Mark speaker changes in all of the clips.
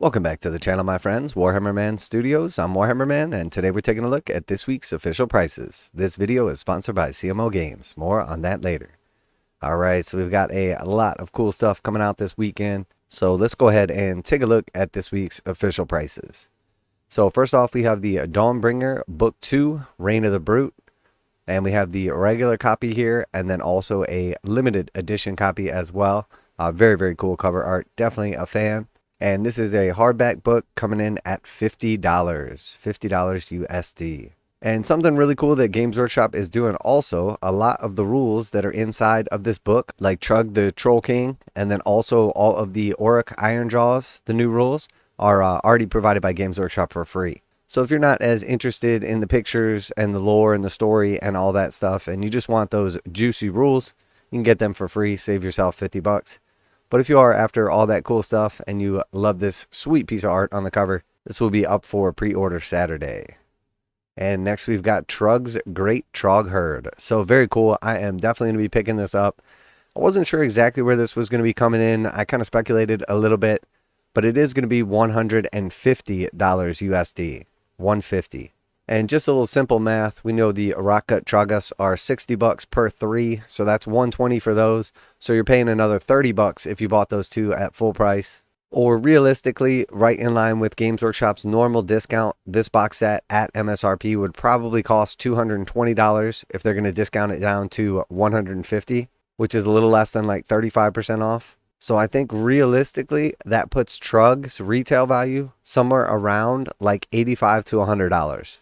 Speaker 1: Welcome back to the channel, my friends. Warhammer Man Studios. I'm Warhammer Man, and today we're taking a look at this week's official prices. This video is sponsored by CMO Games. More on that later. Alright, so we've got a lot of cool stuff coming out this weekend. So let's go ahead and take a look at this week's official prices. So first off, we have the Dawnbringers Book II, Reign of the Brute. And we have the regular copy here, and then also a limited edition copy as well. Very, very cool cover art. Definitely a fan. And this is a hardback book coming in at $50. $50 USD. And something really cool that Games Workshop is doing also, a lot of the rules that are inside of this book, like Trogg the Troll King, and then also all of the Orruk Ironjawz, the new rules, are already provided by Games Workshop for free. So if you're not as interested in the pictures and the lore and the story and all that stuff, and you just want those juicy rules, you can get them for free, save yourself 50 bucks. But if you are after all that cool stuff and you love this sweet piece of art on the cover, this will be up for pre-order Saturday. And next we've got Trugg's Great Trogg Herd. So very cool. I am definitely going to be picking this up. I wasn't sure exactly where this was going to be coming in. I kind of speculated a little bit, but it is going to be $150 USD. $150. And just a little simple math, we know the Rockgut Troggoths are 60 bucks per 3, so that's 120 for those. So you're paying another 30 bucks if you bought those two at full price. Or realistically, right in line with Games Workshop's normal discount, this box set at MSRP would probably cost $220 if they're going to discount it down to $150, which is a little less than like 35% off. So I think realistically, that puts Trugg's retail value somewhere around like $85 to $100.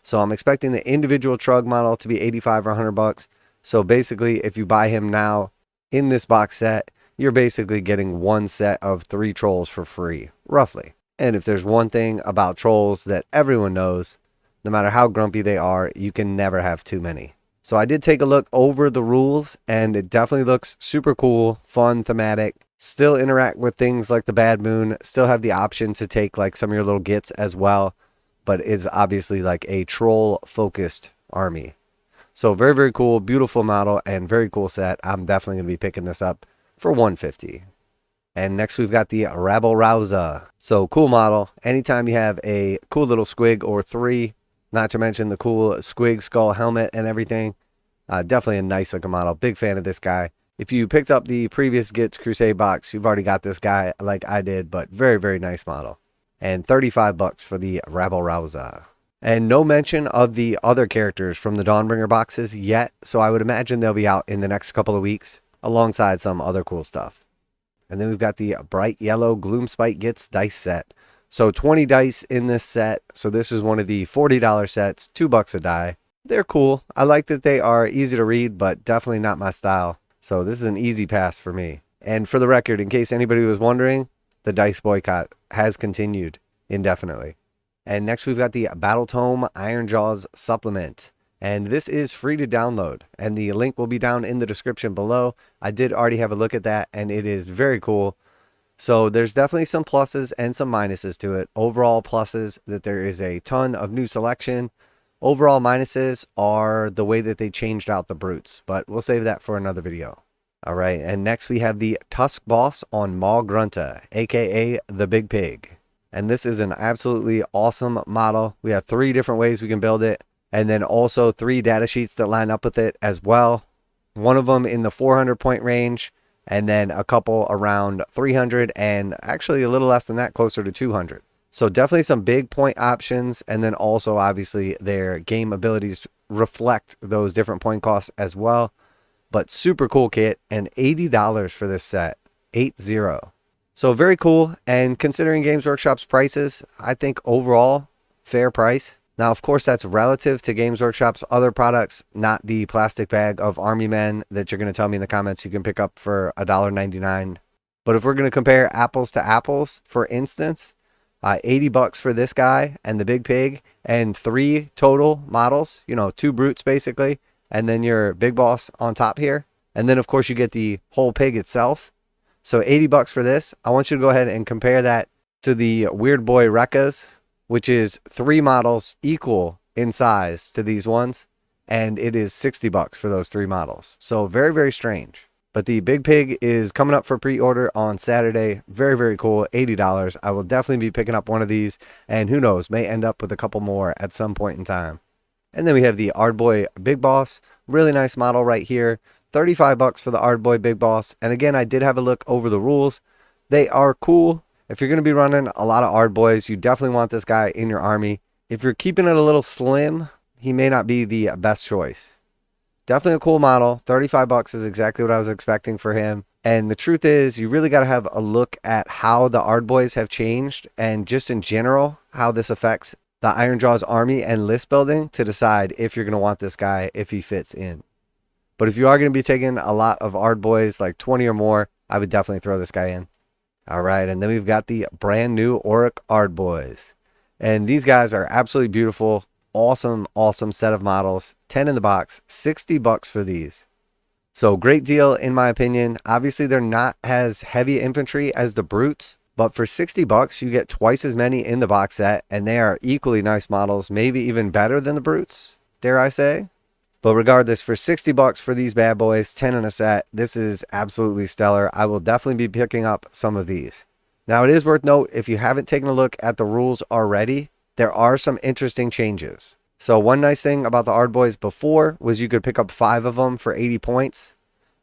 Speaker 1: So I'm expecting the individual Trogg model to be 85 or 100 bucks. So basically, if you buy him now in this box set, you're basically getting one set of 3 trolls for free, roughly. And if there's one thing about trolls that everyone knows, no matter how grumpy they are, you can never have too many. So I did take a look over the rules, and it definitely looks super cool, fun, thematic. Still interact with things like the Bad Moon. Still have the option to take like some of your little Gitz as well. But is obviously like a troll-focused army. So very, very cool, beautiful model, and very cool set. I'm definitely going to be picking this up for $150. And next we've got the Rabble Rowza. So cool model. Anytime you have a cool little squig or 3, not to mention the cool squig skull helmet and everything, definitely a nice looking model. Big fan of this guy. If you picked up the previous Gitz Crusade box, you've already got this guy like I did, but very, very nice model. And 35 bucks for the Rabble Rowza. And no mention of the other characters from the Dawnbringer boxes yet, so I would imagine they'll be out in the next couple of weeks, alongside some other cool stuff. And then we've got the bright yellow Gloomspite Gitz dice set. So 20 dice in this set, so this is one of the $40 sets, 2 bucks a die. They're cool. I like that they are easy to read, but definitely not my style. So this is an easy pass for me. And for the record, in case anybody was wondering, the dice boycott has continued indefinitely. And next we've got the Battle Tome Ironjawz Supplement. And this is free to download. And the link will be down in the description below. I did already have a look at that, and it is very cool. So there's definitely some pluses and some minuses to it. Overall pluses, that there is a ton of new selection. Overall minuses are the way that they changed out the brutes. But we'll save that for another video. Alright, and next we have the Tusk Boss on Maw Grunta, aka the Big Pig. And this is an absolutely awesome model. We have 3 different ways we can build it, and then also 3 data sheets that line up with it as well. One of them in the 400 point range, and then a couple around 300, and actually a little less than that, closer to 200. So definitely some big point options, and then also obviously their game abilities reflect those different point costs as well. But super cool kit, and $80 for this set. 80. So very cool, and considering Games Workshop's prices, I think overall, fair price. Now, of course, that's relative to Games Workshop's other products, not the plastic bag of Army Men that you're going to tell me in the comments you can pick up for $1.99. But if we're going to compare apples to apples, for instance, 80 bucks for this guy and the Big Pig, and 3 total models, 2 brutes basically, and then your Big Boss on top here. And then, of course, you get the whole pig itself. So 80 bucks for this. I want you to go ahead and compare that to the Weirdboy Wrekkaz, which is 3 models equal in size to these ones. And it is 60 bucks for those 3 models. So very, very strange. But the Big Pig is coming up for pre-order on Saturday. Very, very cool. $80. I will definitely be picking up one of these. And who knows, may end up with a couple more at some point in time. And then we have the Ardboy Big Boss. Really nice model right here. $35 for the Ardboy Big Boss. And again, I did have a look over the rules. They are cool. If you're going to be running a lot of Ardboys, you definitely want this guy in your army. If you're keeping it a little slim, he may not be the best choice. Definitely a cool model. $35 is exactly what I was expecting for him. And the truth is, you really got to have a look at how the Ardboys have changed and just in general, how this affects the Ironjawz army and list building to decide if you're going to want this guy, if he fits in. But if you are going to be taking a lot of Ardboys, like 20 or more, I would definitely throw this guy in. All right, and then we've got the brand new Auric Ardboys. And these guys are absolutely beautiful. Awesome, awesome set of models. 10 in the box, $60 for these. So great deal in my opinion. Obviously, they're not as heavy infantry as the brutes, but for $60, you get twice as many in the box set, and they are equally nice models, maybe even better than the brutes, dare I say. But regardless, for $60 for these bad boys, 10 in a set, this is absolutely stellar. I will definitely be picking up some of these. Now, it is worth note, if you haven't taken a look at the rules already, there are some interesting changes. So one nice thing about the Ardboys before was you could pick up 5 of them for 80 points.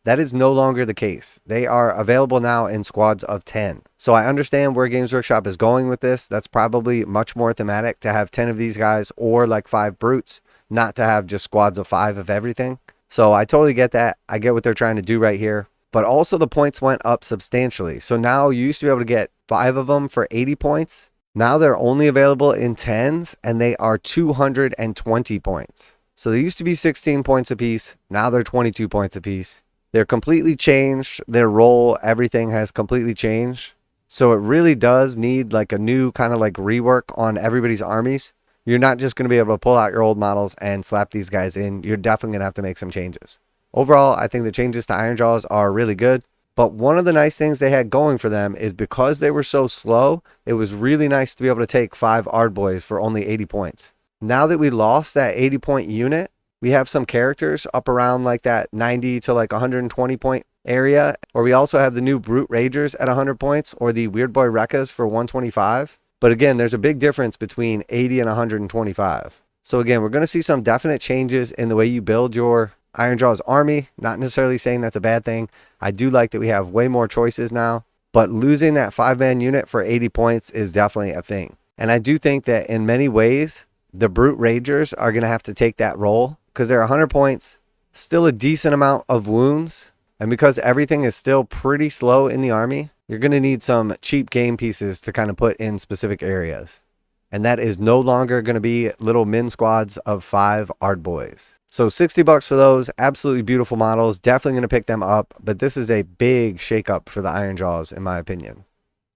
Speaker 1: That is no longer the case. They are available now in squads of 10. So I understand where Games Workshop is going with this. That's probably much more thematic to have 10 of these guys or like 5 brutes, not to have just squads of 5 of everything. So I totally get that. I get what they're trying to do right here. But also the points went up substantially. So now you used to be able to get 5 of them for 80 points. Now they're only available in 10s and they are 220 points. So they used to be 16 points apiece. Now they're 22 points apiece. They're completely changed. Their role, everything has completely changed. So it really does need like a new kind of like rework on everybody's armies. You're not just going to be able to pull out your old models and slap these guys in. You're definitely going to have to make some changes. Overall, I think the changes to Ironjawz are really good. But one of the nice things they had going for them is because they were so slow, it was really nice to be able to take 5 Ardboys for only 80 points. Now that we lost that 80 point unit, we have some characters up around like that 90 to like 120 point area. Or we also have the new Brute Ragerz at 100 points or the Weirdboy Wrekkaz for 125. But again, there's a big difference between 80 and 125. So again, we're going to see some definite changes in the way you build your Ironjawz army. Not necessarily saying that's a bad thing. I do like that we have way more choices now, but losing that 5-man unit for 80 points is definitely a thing. And I do think that in many ways, the Brute Ragerz are going to have to take that role because they're 100 points, still a decent amount of wounds. And because everything is still pretty slow in the army, you're going to need some cheap game pieces to kind of put in specific areas. And that is no longer going to be little min squads of 5 Ardboys. So $60 for those, absolutely beautiful models. Definitely going to pick them up, but this is a big shakeup for the Ironjawz in my opinion.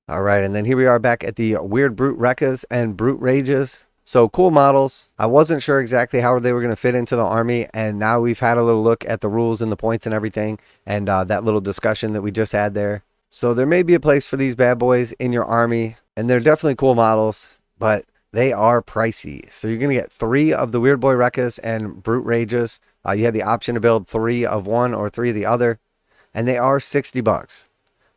Speaker 1: All right, and then here we are back at the Weirdbrute Wrekkaz and Brute Ragerz. So cool models. I wasn't sure exactly how they were going to fit into the army, and now we've had a little look at the rules and the points and everything, and that little discussion that we just had there. So there may be a place for these bad boys in your army, and they're definitely cool models, but they are pricey. So you're going to get 3 of the Weirdboy Wrekkaz and Brute Ragerz. You had the option to build 3 of one or 3 of the other. And they are $60.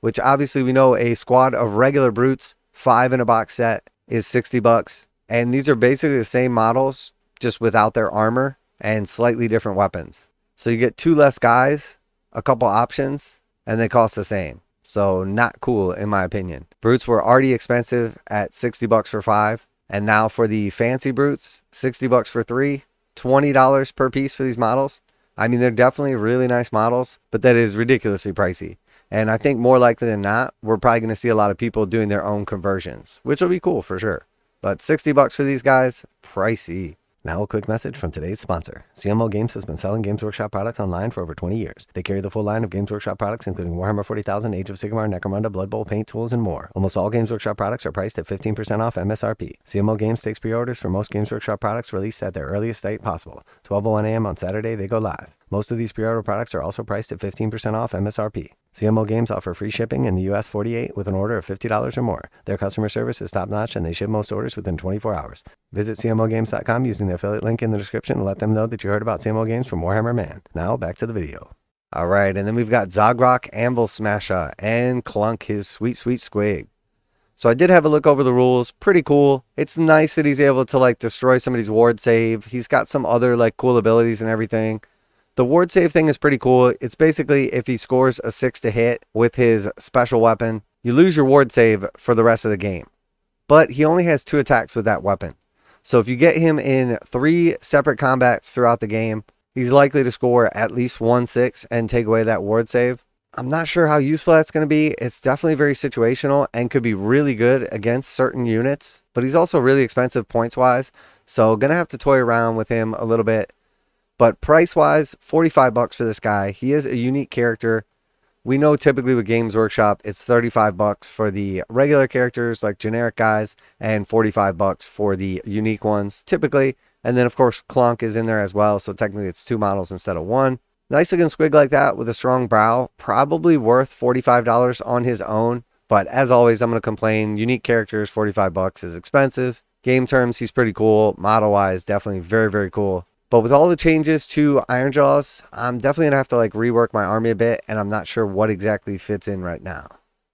Speaker 1: Which obviously we know a squad of regular brutes, 5 in a box set, is $60. And these are basically the same models, just without their armor and slightly different weapons. So you get 2 less guys, a couple options, and they cost the same. So not cool in my opinion. Brutes were already expensive at $60 for 5. And now for the fancy brutes, $60 for 3, $20 per piece for these models. I mean, they're definitely really nice models, but that is ridiculously pricey. And I think more likely than not, we're probably going to see a lot of people doing their own conversions, which will be cool for sure. But $60 for these guys, pricey. Now a quick message from today's sponsor. CMO Games has been selling Games Workshop products online for over 20 years. They carry the full line of Games Workshop products, including Warhammer 40,000, Age of Sigmar, necromunda, Blood Bowl, paint tools, and more. Almost all Games Workshop products are priced at 15% off MSRP. CMO Games takes pre-orders for most Games Workshop products released at their earliest date possible. 12:01 a.m. on Saturday, they go live. Most of these pre-order products are also priced at 15% off MSRP. CMO Games offer free shipping in the US 48 with an order of $50 or more. Their customer service is top-notch and they ship most orders within 24 hours. Visit CMOGames.com using the affiliate link in the description and let them know that you heard about CMO Games from Warhammer Man. Now back to the video. All right, and then we've got Zoggrok Anvilsmasha and Clunk, his sweet, sweet squig. So I did have a look over the rules. Pretty cool. It's nice that he's able to like destroy somebody's ward save. He's got some other like cool abilities and everything. The ward save thing is pretty cool. It's basically if he scores a 6 to hit with his special weapon, you lose your ward save for the rest of the game. But he only has 2 attacks with that weapon. So if you get him in 3 separate combats throughout the game, he's likely to score at least 1 6 and take away that ward save. I'm not sure how useful that's going to be. It's definitely very situational and could be really good against certain units. But he's also really expensive points-wise. So going to have to toy around with him a little bit. But price-wise, $45 for this guy. He is a unique character. We know typically with Games Workshop, it's $35 for the regular characters like generic guys and $45 for the unique ones typically. And then of course Clunk is in there as well. So technically it's 2 models instead of 1. Nice looking squig like that with a strong brow. Probably worth $45 on his own. But as always, I'm going to complain. Unique characters, $45 is expensive. Game terms, he's pretty cool. Model-wise, definitely very, very cool. But with all the changes to Ironjawz, I'm definitely going to have to like rework my army a bit. And I'm not sure what exactly fits in right now.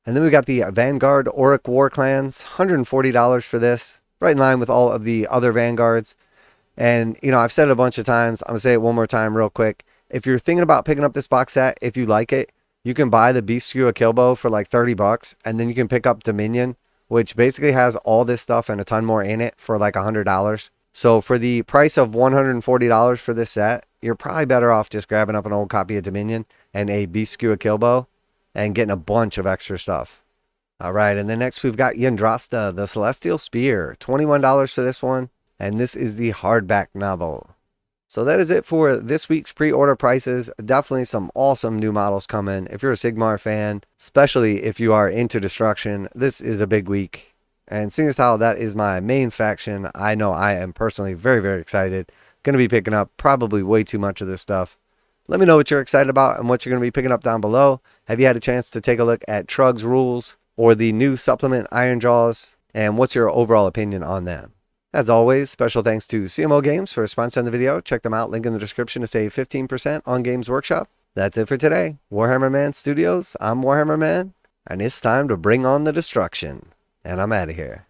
Speaker 1: And then we got the Vanguard Orruk Warclans. $140 for this. Right in line with all of the other Vanguards. And, you know, I've said it a bunch of times. I'm going to say it one more time real quick. If you're thinking about picking up this box set, if you like it, you can buy the Beast Skew Akilbo for like $30, and then you can pick up Dominion, which basically has all this stuff and a ton more in it for like $100. So for the price of $140 for this set, you're probably better off just grabbing up an old copy of Dominion and a Beast Skew Akilbo and getting a bunch of extra stuff. All right, and then next we've got Yndrasta the Celestial Spear, $21 for this one, and this is the hardback novel. So that is it for this week's pre-order prices. Definitely some awesome new models coming. If you're a Sigmar fan, especially if you are into destruction, this is a big week. And seeing as how that is my main faction, I know I am personally very, very excited. Going to be picking up probably way too much of this stuff. Let me know what you're excited about and what you're going to be picking up down below. Have you had a chance to take a look at Trugg's rules or the new supplement Ironjawz? And what's your overall opinion on them? As always, special thanks to CMO Games for sponsoring the video. Check them out, link in the description to save 15% on Games Workshop. That's it for today. Warhammer Man Studios, I'm Warhammer Man, and it's time to bring on the destruction. And I'm out of here.